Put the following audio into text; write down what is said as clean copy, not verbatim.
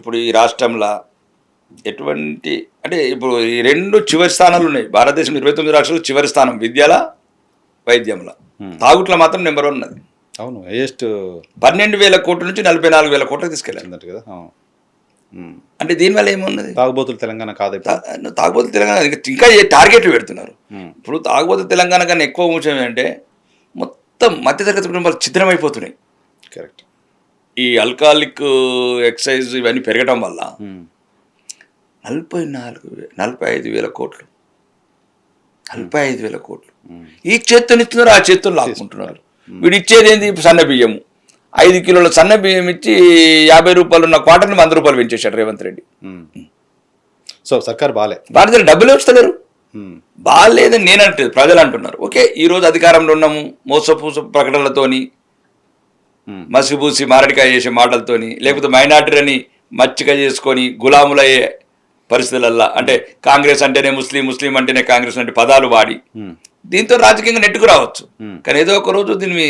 ఇప్పుడు ఈ రాష్ట్రంలో ఎటువంటి అంటే ఇప్పుడు ఈ రెండు చివరి స్థానాలు ఉన్నాయి. భారతదేశం 29 రాష్ట్రాలు చివరి స్థానం విద్యల, వైద్యంలో. తాగుట్లో మాత్రం నెంబర్ 1 ఉన్నది. అవును, హైయెస్ట్ 12,000 కోట్ల నుంచి 44,000 కోట్లకు తీసుకెళ్ళారు. వచ్చిందట కదా. అంటే దీనివల్ల ఏమున్నది? తాగుబోతులు తెలంగాణ కాదు ఇప్పుడు. తాగుబోతు తెలంగాణ ఇంకా టార్గెట్లు పెడుతున్నారు. ఇప్పుడు తాగుబోతు తెలంగాణ కన్నా ఎక్కువ ముఖ్యం ఏంటంటే మొత్తం మధ్యతరగతి కుటుంబాలు ఛిద్రమైపోతున్నాయి. కరెక్ట్. ఈ ఆల్కహాలిక్ ఎక్సైజ్ ఇవన్నీ పెరగడం వల్ల 45,000 కోట్లు 45,000 కోట్లు ఈ చేత్తో ఇస్తున్నారు, ఆ చేత్తో లాక్కుంటున్నారు. వీడు ఇచ్చేది ఏంది? సన్న బియ్యము 5 కిలోల సన్న బియ్యం ఇచ్చి 50 రూపాయలు ఉన్న క్వార్టర్ని 100 రూపాయలు పెంచేశాడు రేవంత్ రెడ్డి. సో సర్కార్ బాలే, వారి దగ్గర డబ్బులు వస్తలేరు. బాగాలేదని నేనంటే ప్రజలు అంటున్నారు. ఓకే, ఈరోజు అధికారంలో ఉన్నాము, మోసపూస ప్రకటనలతోని, మసిబూసి మారడికాయ చేసే మాటలతోని, లేకపోతే మైనార్టీలని మచ్చిక చేసుకొని గులాములయ్యే పరిస్థితులల్లా, అంటే కాంగ్రెస్ అంటేనే ముస్లిం, ముస్లిం అంటేనే కాంగ్రెస్ అంటే పదాలు వాడి దీంతో రాజకీయంగా నెట్టుకు రావచ్చు. కానీ ఏదో ఒక రోజు దీన్ని